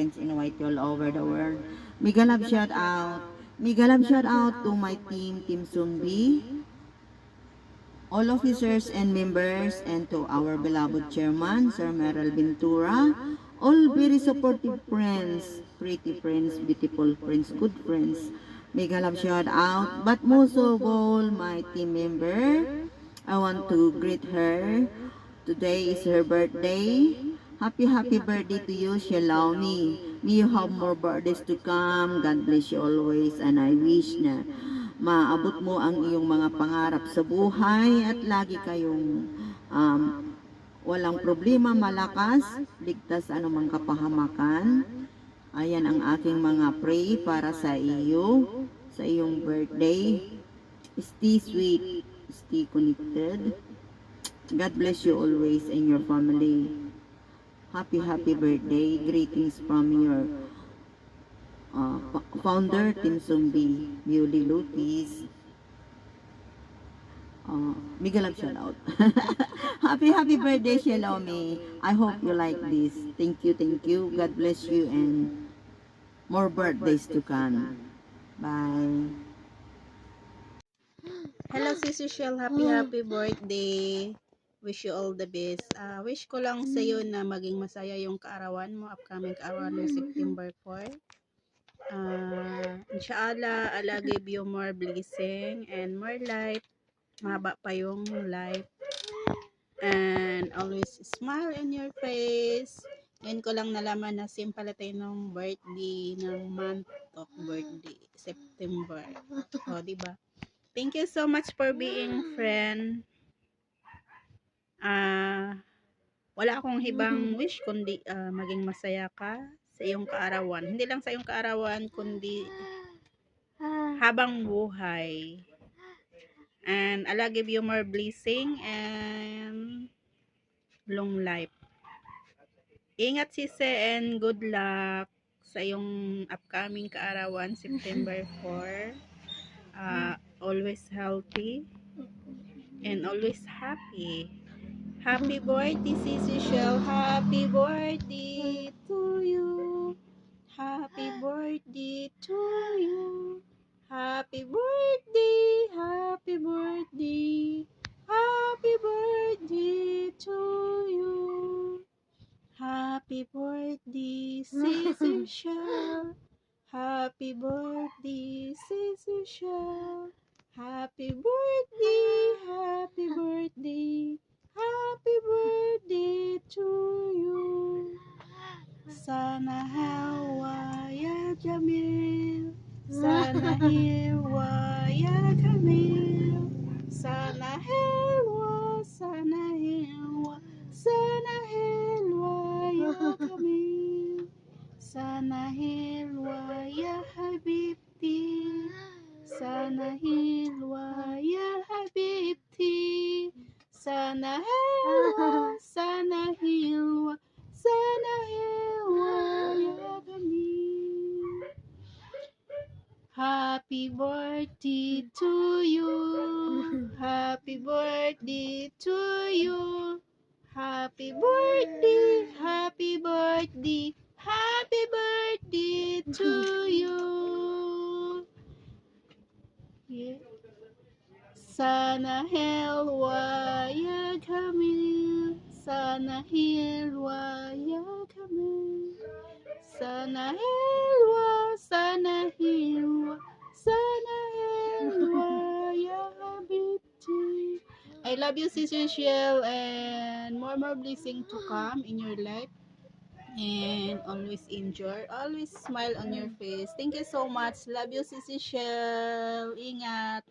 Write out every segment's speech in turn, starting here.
friends in White all over the world. Mega love shout out. Mega love shout out to my Team Sumbi, all officers and members, and to our beloved chairman, Sir Meryl Ventura, all very supportive friends, pretty friends, beautiful friends, good friends. Mega love shout out, but most of all, my team member, I want to greet her. Today is her birthday. Happy birthday to you, Shalom. May you have more birthdays to come. God bless you always, and I wish na maabot mo ang iyong mga pangarap sa buhay at lagi kayong walang problema, malakas, ligtas sa anumang kapahamakan. Ayan ang aking mga pray para sa iyo, sa iyong birthday. Stay sweet, stay connected. God bless you always and your family. Happy birthday. Greetings from your founder, Team Zumbi, Muley Lutis. Mega love shout out. happy birthday, Shalome. I hope you like this. Thank you. God bless you and more birthdays to come. Bye. Hello, Sisi Shell. Happy birthday. Wish you all the best. Wish ko lang sa iyo na maging masaya yung kaarawan mo, upcoming kaarawan mo, September 4. Inshallah, Allah give you more blessing and more life. Mahaba pa yung life. And always smile on your face. Ngayon ko lang nalaman na same pala tayo ng birthday, ng month of birthday, September. O, diba? Thank you so much for being friend. Wala akong ibang wish kundi maging masaya ka sa iyong kaarawan. Hindi lang sa iyong kaarawan kundi habang buhay. And Allah give you more blessing and long life. Ingat sisi and good luck sa iyong upcoming kaarawan September 4. Always healthy and always happy. Happy birthday, Sisi Shell. Happy birthday to you. Happy birthday to you. Happy birthday. Happy birthday. Happy birthday to you. Happy birthday, Sisi Shell. Happy birthday, Sisi Shell. Happy birthday. Happy birthday. Happy birthday to you. Sana helwa ya Jamil. Sana helwa ya Kamil. Sana helwa, sana helwa. Sana helwa ya Kamil. Sana helwa ya Habibti. Sana helwa ya Habibti. Sana helwa, sana helwa, sana helwa ya kami. Happy birthday to you. Happy birthday to you. Happy birthday, happy birthday, happy birthday to you. Yeah. Sana helwa ya Kamil. Sana helwa ya Kamil. Sana helwa, sana helwa, sana helwa ya Habibti. I love you, Sister Shell, and more blessing to come in your life. And always enjoy, always smile on your face. Thank you so much. Love you, Sister Shell. Ingat.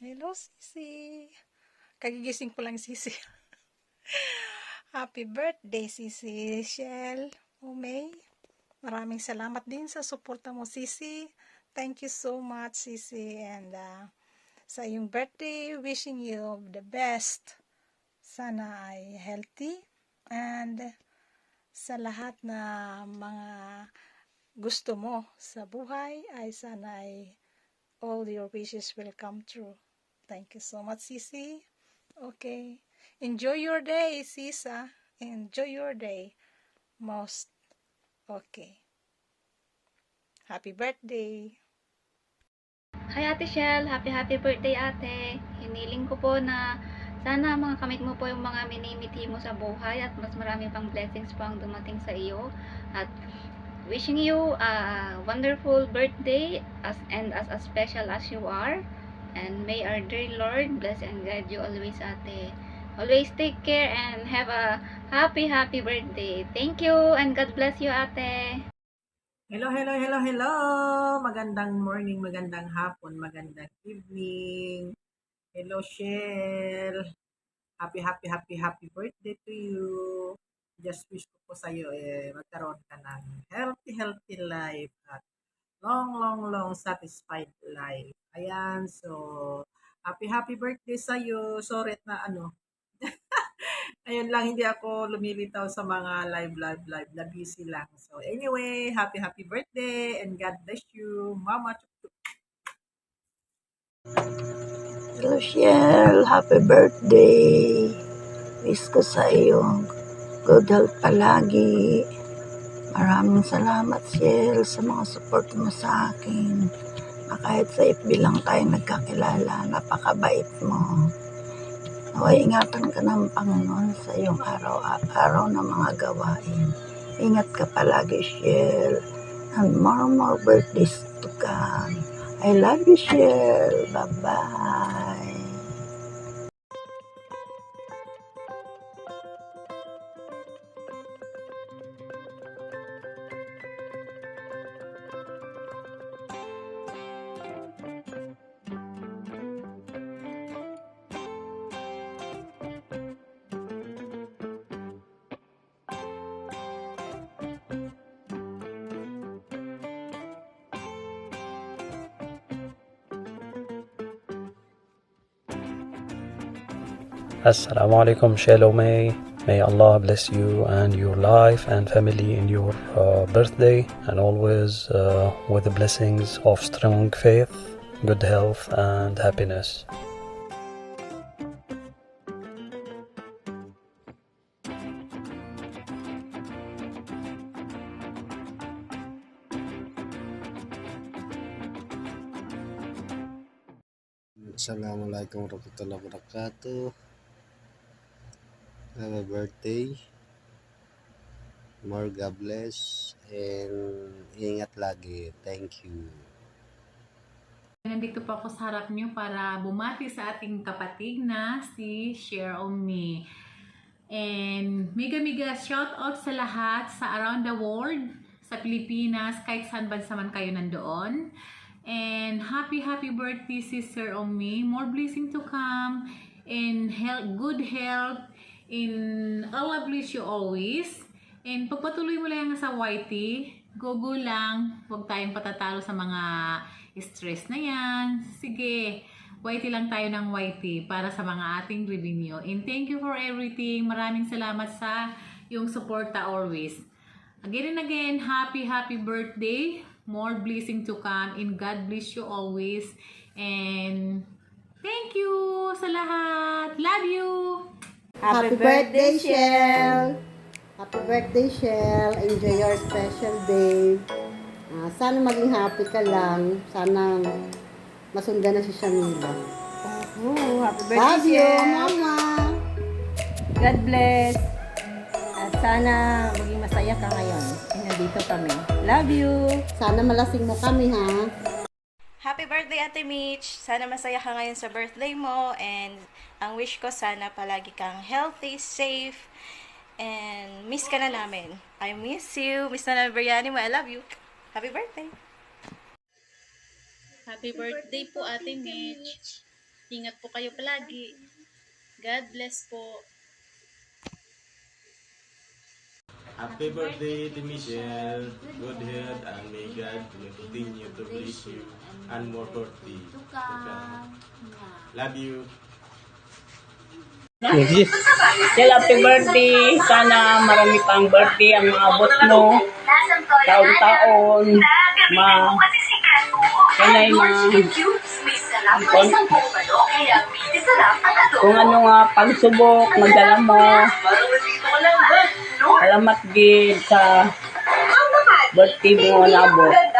Hello, Sisi. Kagigising ko lang, Sisi. Happy birthday, Sisi Shell. May. Maraming salamat din sa suporta mo, Sisi. Thank you so much, Sisi. And sa iyong birthday, wishing you the best. Sana ay healthy. And sa lahat na mga gusto mo sa buhay, ay sana ay all your wishes will come true. Thank you so much, Sisi. Okay. Enjoy your day, Sisa. Enjoy your day. Most. Okay. Happy birthday! Hi Ate Shell, happy birthday ate. Hiniling ko po na sana makakamit mo po yung mga minimithi mo sa buhay at mas marami pang blessings po ang dumating sa iyo. At wishing you a wonderful birthday as special as you are. And may our dear Lord bless and guide you always ate. Always take care and have a happy birthday. Thank you and God bless you ate. Hello, hello, hello, hello! Magandang morning, magandang hapon, magandang evening. Hello, Shell. Happy birthday to you. Just wish ko po sa'yo, magkaroon ka ng healthy life at long satisfied life. Ayan, so, happy birthday sa'yo. Sorry na ayun lang, hindi ako lumilitaw sa mga live. Na busy lang. So, anyway, happy birthday and God bless you. Mama. Hello, Shell. Happy birthday. Wish ko sa iyo good health palagi. Maraming salamat, Shell, sa mga support mo sa akin. Na kahit sa FB lang tayo nagkakilala, napakabait mo. Naway ingatan ka ng Panginoon sa iyong araw-araw na mga gawain. Ingat ka palagi, Shell. And more birthdays to come. I love you, Shell. Bye-bye. Assalamu alaikum, Shalom May. May Allah bless you and your life and family in your birthday, and always with the blessings of strong faith, good health, and happiness. Assalamualaikum warahmatullahi wabarakatuh. Happy birthday. More God bless and ingat lagi. Thank you. Nandito po ako sa harap niyo para bumati sa ating kapatid na si Share On Me. And mega shout out sa lahat sa around the world, sa Pilipinas, kahit saan bansa man kayo nandoon. And happy birthday, Sister On Me. More blessing to come and good health. And Allah bless you always. And pagpatuloy mo lang sa YT, go lang. Huwag tayong patatalo sa mga stress na yan. Sige, YT lang tayo ng YT para sa mga ating revenue. And thank you for everything. Maraming salamat sa yung suporta always. Again and again, happy birthday. More blessing to come. And God bless you always. And thank you sa lahat. Love you! Happy birthday, Shell! Happy birthday, Shell! Enjoy your special day. Sana maging happy ka lang. Sana masundan na si Shamila. Happy birthday, Love you, Shell! Mama! God bless! At sana maging masaya ka ngayon. Nandito kami. Love you! Sana malasing mo kami, ha? Happy birthday, Ate Mitch! Sana masaya ka ngayon sa birthday mo, and ang wish ko sana palagi kang healthy, safe, and miss ka na namin. I miss you. Miss na namin biryani mo. I love you. Happy birthday! Happy birthday po Ate Mitch. Ingat po kayo palagi. God bless po. Happy birthday to Michelle. Good health and may God continue to bless you and more birthday to come. Love you. Happy birthday. Sana marami pang birthday ang maabot mo. Taon-taon. Kanay kung ano nga pagsubok, magdala mo. Salamat gid sa birthday mo na abot.